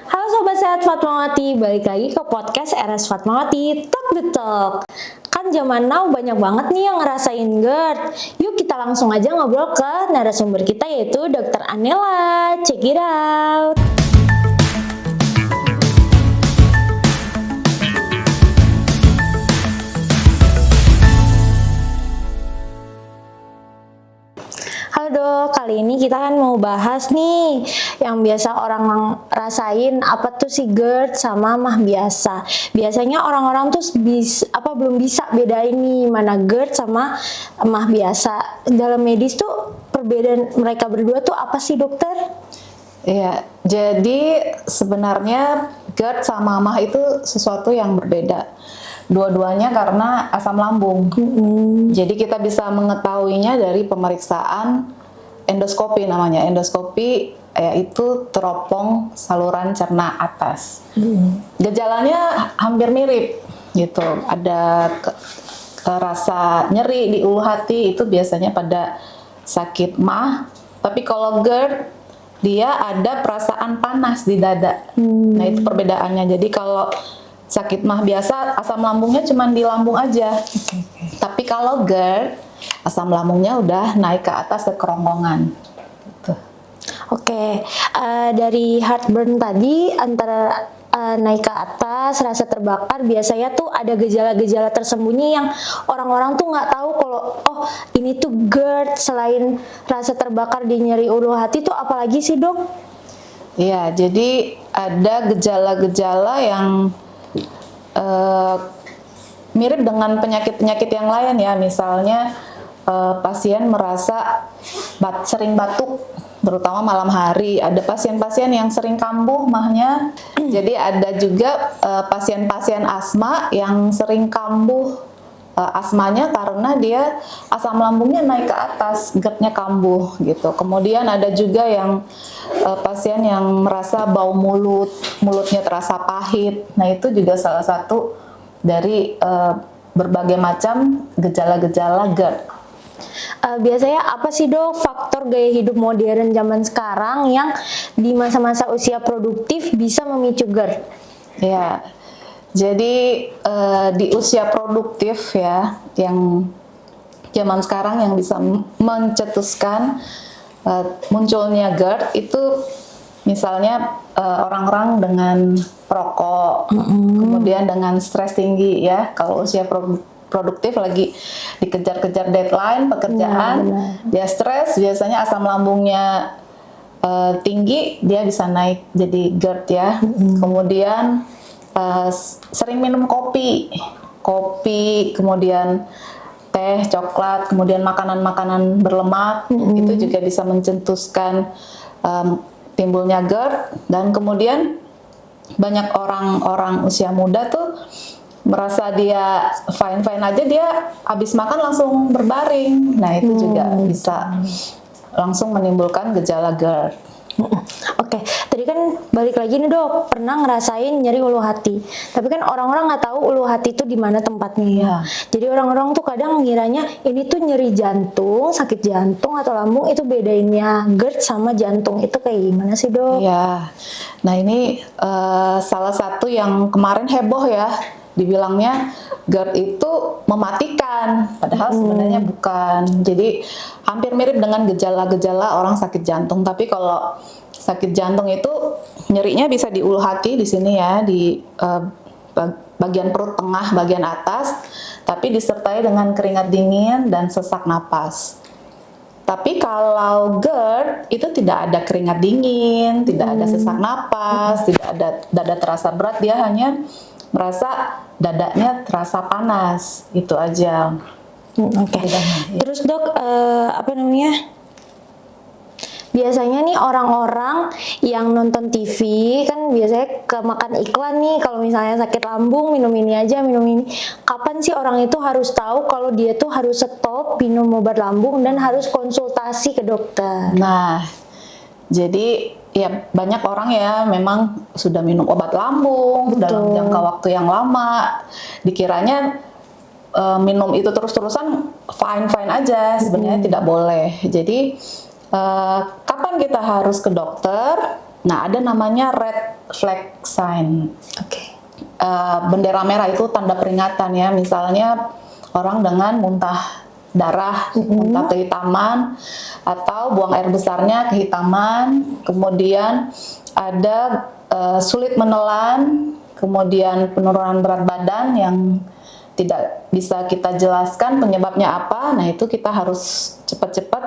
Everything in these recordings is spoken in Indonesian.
Halo Sobat Sehat Fatmawati, balik lagi ke podcast RS Fatmawati, Talk the Talk. Kan zaman now banyak banget nih yang ngerasain GERD. Yuk kita langsung aja ngobrol ke narasumber kita yaitu Dr. Anela. Check it out. Halo dok, kali ini kita kan mau bahas nih yang biasa orang rasain apa tuh si GERD sama mah biasa. Biasanya orang-orang tuh belum bisa bedain nih mana GERD sama mah biasa. Dalam medis tuh perbedaan mereka berdua tuh apa sih dokter? Iya, jadi sebenarnya GERD sama mah itu sesuatu yang berbeda. Dua-duanya karena asam lambung. Jadi kita bisa mengetahuinya dari pemeriksaan endoskopi namanya. Endoskopi yaitu teropong saluran cerna atas. Gejalanya hampir mirip gitu. Ada rasa nyeri di ulu hati itu biasanya pada sakit mah. Tapi kalau GERD dia ada perasaan panas di dada. Nah itu perbedaannya. Jadi kalau sakit mah biasa asam lambungnya cuma di lambung aja. Tapi kalau GERD asam lambungnya udah naik ke atas ke kerongkongan. Gitu. Oke, dari heartburn tadi antara naik ke atas, rasa terbakar, biasanya tuh ada gejala-gejala tersembunyi yang orang-orang tuh nggak tahu kalau oh ini tuh GERD. Selain rasa terbakar di nyeri ulu hati tuh apalagi sih dok? Iya, jadi ada gejala-gejala yang mirip dengan penyakit-penyakit yang lain ya. Misalnya pasien merasa sering batuk, terutama malam hari. Ada pasien-pasien yang sering kambuh mahnya. Jadi ada juga pasien-pasien asma yang sering kambuh asmanya karena dia asam lambungnya naik ke atas, GERD-nya kambuh gitu. Kemudian ada juga yang pasien yang merasa bau mulutnya terasa pahit. Nah itu juga salah satu dari berbagai macam gejala-gejala GERD. Biasanya apa sih dok faktor gaya hidup modern zaman sekarang yang di masa-masa usia produktif bisa memicu GERD? Ya, jadi di usia produktif ya, yang zaman sekarang yang bisa mencetuskan munculnya GERD itu misalnya orang-orang dengan perokok, kemudian dengan stres tinggi ya. Kalau usia produktif lagi dikejar-kejar deadline pekerjaan, dia stres, biasanya asam lambungnya tinggi, dia bisa naik jadi GERD ya. Kemudian sering minum kopi, kemudian teh, coklat, kemudian makanan-makanan berlemak, itu juga bisa mencetuskan timbulnya GERD. Dan kemudian banyak orang-orang usia muda tuh merasa dia fine-fine aja, dia habis makan langsung berbaring. Nah itu juga bisa langsung menimbulkan gejala GERD. Oke, tadi kan balik lagi nih dok, pernah ngerasain nyeri ulu hati. Tapi kan orang-orang nggak tahu ulu hati itu di mana tempatnya ya. Jadi orang-orang tuh kadang ngiranya ini tuh nyeri jantung, sakit jantung atau lambung, itu bedainnya GERD sama jantung itu kayak gimana sih dok? Ya, nah ini salah satu yang kemarin heboh ya, dibilangnya GERD itu mematikan, padahal sebenarnya bukan. Jadi hampir mirip dengan gejala-gejala orang sakit jantung, tapi kalau sakit jantung itu nyerinya bisa di ulu hati di sini ya, di bagian perut tengah, bagian atas, tapi disertai dengan keringat dingin dan sesak napas. Tapi kalau GERD itu tidak ada keringat dingin, tidak ada sesak napas, tidak ada dada terasa berat, dia hanya merasa dadanya terasa panas, itu aja. Oke. Terus dok, biasanya nih orang-orang yang nonton TV kan biasanya kemakan iklan nih, kalau misalnya sakit lambung minum ini aja, minum ini. Kapan sih orang itu harus tahu kalau dia tuh harus stop minum obat lambung dan harus konsultasi ke dokter? Nah, jadi ya banyak orang ya memang sudah minum obat lambung dalam jangka waktu yang lama, dikiranya minum itu terus-terusan fine-fine aja, sebenarnya tidak boleh. Jadi kapan kita harus ke dokter? Nah, ada namanya red flag sign. Oke. Bendera merah itu tanda peringatan ya. Misalnya orang dengan muntah darah, muntah kehitaman, atau buang air besarnya kehitaman, kemudian ada sulit menelan, kemudian penurunan berat badan yang tidak bisa kita jelaskan penyebabnya apa. Nah, itu kita harus cepat-cepat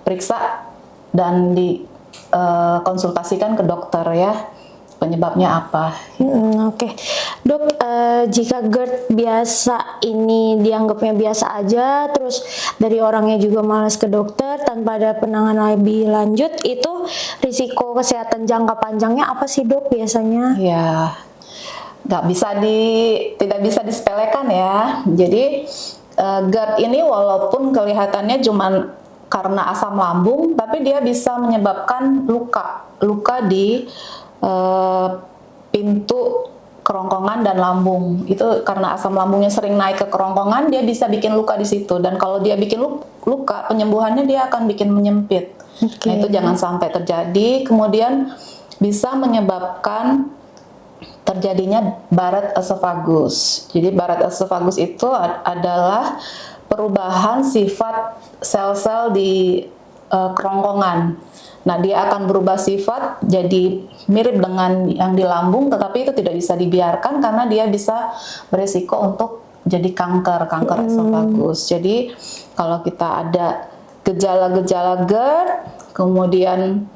periksa dan dikonsultasikan ke dokter ya, penyebabnya apa. Oke. Dok, jika GERD biasa ini dianggapnya biasa aja, terus dari orangnya juga malas ke dokter tanpa ada penanganan lebih lanjut, itu risiko kesehatan jangka panjangnya apa sih dok biasanya? Ya, tidak bisa disepelekan ya. Jadi GERD ini walaupun kelihatannya cuman karena asam lambung, tapi dia bisa menyebabkan luka di pintu kerongkongan dan lambung. Itu karena asam lambungnya sering naik ke kerongkongan, dia bisa bikin luka di situ. Dan kalau dia bikin luka, penyembuhannya dia akan bikin menyempit. Nah, itu jangan sampai terjadi. Kemudian bisa menyebabkan terjadinya Barrett esophagus. Jadi Barrett esophagus itu adalah perubahan sifat sel-sel di kerongkongan. Nah, dia akan berubah sifat jadi mirip dengan yang di lambung, tetapi itu tidak bisa dibiarkan karena dia bisa berisiko untuk jadi kanker esophagus. Jadi kalau kita ada gejala-gejala GERD, kemudian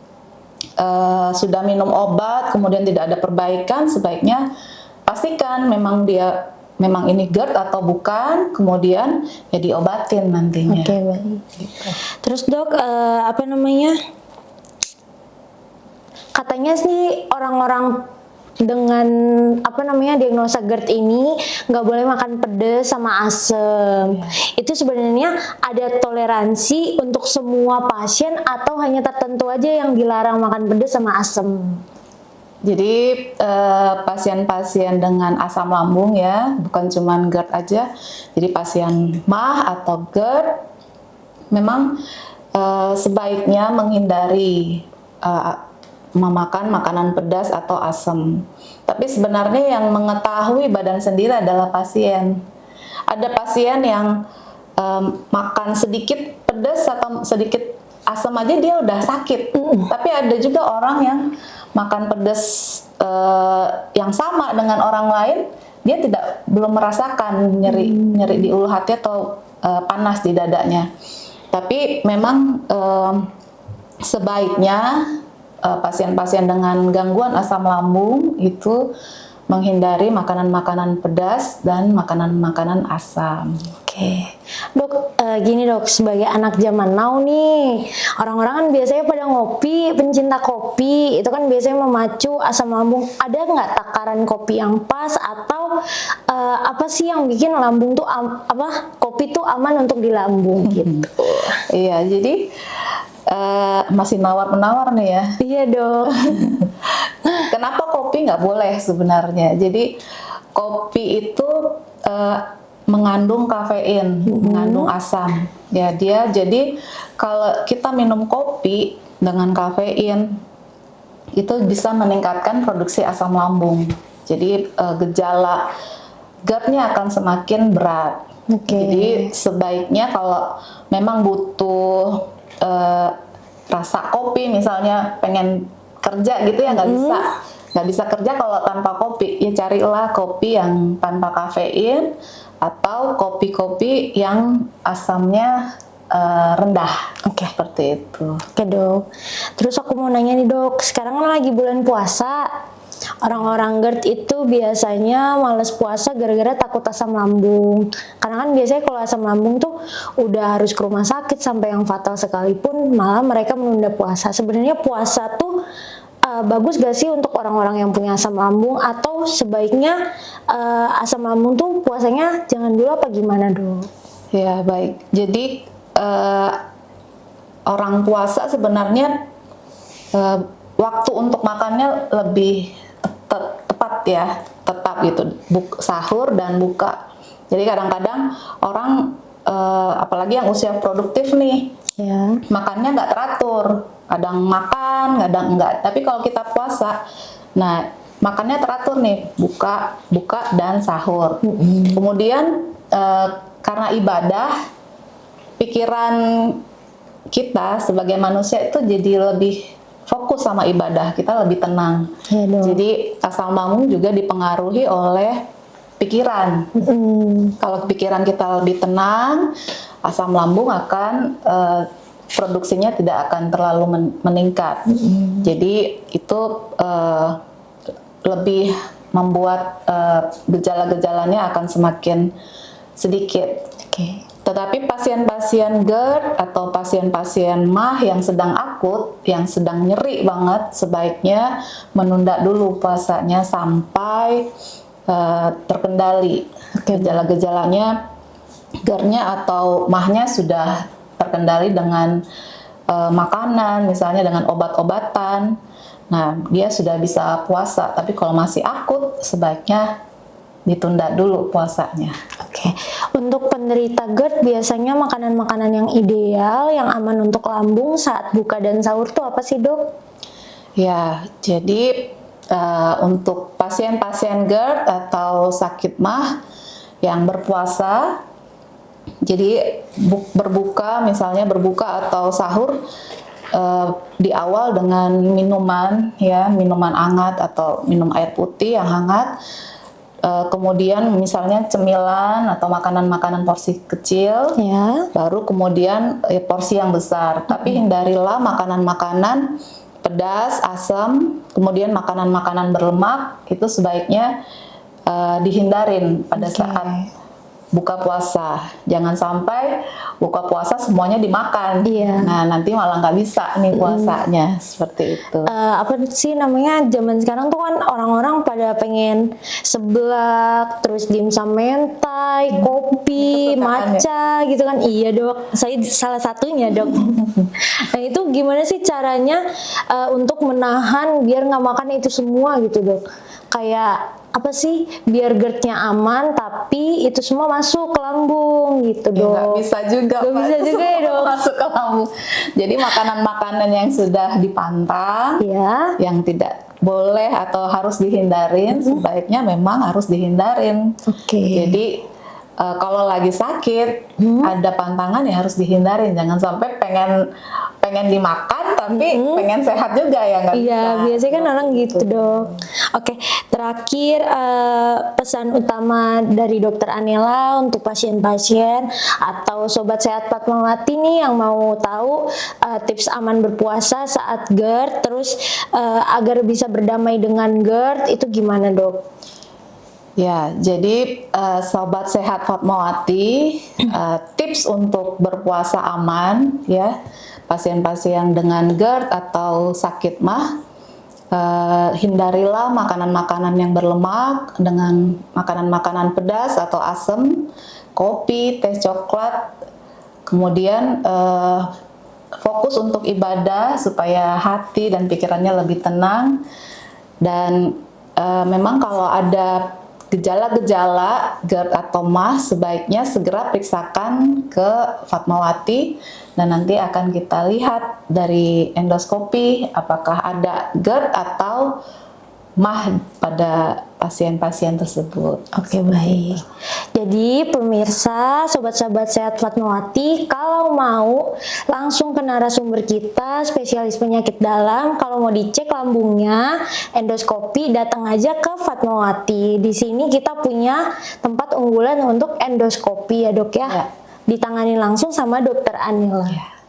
sudah minum obat, kemudian tidak ada perbaikan, sebaiknya pastikan memang ini GERD atau bukan, kemudian ya diobatin nantinya. Oke, baik. Terus dok, katanya sih orang-orang dengan diagnosa GERD ini nggak boleh makan pedas sama asam. Itu sebenarnya ada toleransi untuk semua pasien atau hanya tertentu aja yang dilarang makan pedas sama asam? Jadi pasien-pasien dengan asam lambung ya, bukan cuma GERD aja. Jadi pasien MAH atau GERD memang sebaiknya menghindari memakan makanan pedas atau asam. Tapi sebenarnya yang mengetahui badan sendiri adalah pasien. Ada pasien yang makan sedikit pedas atau sedikit asam aja dia udah sakit. Tapi ada juga orang yang makan pedas yang sama dengan orang lain, dia belum merasakan nyeri di ulu hati atau panas di dadanya. Tapi memang sebaiknya pasien-pasien dengan gangguan asam lambung itu menghindari makanan-makanan pedas dan makanan-makanan asam. Oke, dok, gini dok, sebagai anak zaman now nih, orang-orang kan biasanya pada ngopi, pencinta kopi, itu kan biasanya memacu asam lambung. Ada nggak takaran kopi yang pas atau apa sih yang bikin lambung tuh kopi tuh aman untuk di lambung gitu? Iya, jadi masih nawar-menawar nih ya. Iya dok. Kenapa kopi nggak boleh sebenarnya? Jadi kopi itu mengandung kafein, mengandung asam. Ya, jadi kalau kita minum kopi dengan kafein itu bisa meningkatkan produksi asam lambung. Jadi gejala GERD-nya akan semakin berat. Jadi sebaiknya kalau memang butuh rasa kopi, misalnya pengen kerja gitu ya, nggak bisa kerja kalau tanpa kopi, ya carilah kopi yang tanpa kafein atau kopi-kopi yang asamnya rendah. Seperti itu. Oke dok. Terus aku mau nanya nih dok, sekarang kan lagi bulan puasa. Orang-orang GERD itu biasanya males puasa gara-gara takut asam lambung. Karena kan biasanya kalau asam lambung tuh udah harus ke rumah sakit sampai yang fatal sekalipun, malah mereka menunda puasa. Sebenarnya puasa tuh bagus gak sih untuk orang-orang yang punya asam lambung, atau sebaiknya asam lambung tuh puasanya jangan dulu apa gimana dok? Ya baik. Jadi orang puasa sebenarnya waktu untuk makannya lebih tepat ya, tetap gitu, sahur dan buka. Jadi kadang-kadang orang apalagi yang usia produktif nih, makannya nggak teratur. Kadang makan makan, kadang enggak. Tapi kalau kita puasa, nah makannya teratur nih, buka dan sahur. Kemudian karena ibadah, pikiran kita sebagai manusia itu jadi lebih fokus sama ibadah, kita lebih tenang. Iya dong. Jadi asam lambung juga dipengaruhi oleh pikiran. Kalau pikiran kita lebih tenang, asam lambung akan produksinya tidak akan terlalu meningkat. Jadi itu lebih membuat gejala-gejalanya akan semakin sedikit. Oke. Tetapi pasien-pasien GERD atau pasien-pasien MAH yang sedang akut, yang sedang nyeri banget, sebaiknya menunda dulu puasanya sampai terkendali. Gejala-gejalanya, GERD-nya atau MAH-nya sudah terkendali dengan makanan, misalnya dengan obat-obatan. Nah, dia sudah bisa puasa. Tapi kalau masih akut, sebaiknya ditunda dulu puasanya. Oke, untuk penderita GERD biasanya makanan-makanan yang ideal, yang aman untuk lambung saat buka dan sahur tuh apa sih, Dok? Ya, jadi untuk pasien-pasien GERD atau sakit MAH yang berpuasa, jadi misalnya berbuka atau sahur di awal dengan minuman hangat atau minum air putih yang hangat. Kemudian misalnya cemilan atau makanan-makanan porsi kecil, baru kemudian porsi yang besar. Tapi hindarilah makanan-makanan pedas, asam, kemudian makanan-makanan berlemak, itu sebaiknya dihindarin pada saat buka puasa. Jangan sampai buka puasa semuanya dimakan. Nah, nanti malah nggak bisa nih puasanya, seperti itu. Apa sih namanya, zaman sekarang tuh kan orang-orang pada pengen seblak, terus dimsum mentai, kopi, matcha gitu kan. Iya, Dok, saya salah satunya, Dok. Nah, itu gimana sih caranya untuk menahan biar nggak makan itu semua gitu, Dok? Kayak apa sih biar GERD-nya aman tapi itu semua masuk ke lambung gitu, Dok? Nggak bisa juga, nggak bisa juga ya, Dok, masuk ke lambung. Jadi makanan-makanan yang sudah dipantang, yang tidak boleh atau harus dihindarin, sebaiknya memang harus dihindarin. Jadi kalau lagi sakit, ada pantangan yang harus dihindarin. Jangan sampai pengen dimakan tapi pengen sehat juga, ya nggak bisa. Iya, biasanya kan orang gitu, Dok. Oke, terakhir pesan utama dari Dokter Anela untuk pasien-pasien atau sobat sehat Fatmawati nih yang mau tahu tips aman berpuasa saat GERD, terus agar bisa berdamai dengan GERD itu gimana, Dok? Ya, jadi sobat sehat Fatmawati, tips untuk berpuasa aman ya, pasien-pasien dengan GERD atau sakit MAH, hindarilah makanan-makanan yang berlemak dengan makanan-makanan pedas atau asam, kopi, teh coklat. Kemudian fokus untuk ibadah supaya hati dan pikirannya lebih tenang. Dan memang kalau ada gejala-gejala GERD atau MAH, sebaiknya segera periksakan ke Fatmawati dan nanti akan kita lihat dari endoskopi apakah ada GERD atau MAH pada pasien-pasien tersebut. Oke, baik. Jadi pemirsa, sobat-sobat sehat Fatmawati, kalau mau langsung ke narasumber kita, spesialis penyakit dalam, kalau mau dicek lambungnya, endoskopi, datang aja ke Fatmawati. Di sini kita punya tempat unggulan untuk endoskopi ya, Dok ya. Ditangani langsung sama Dokter Anela.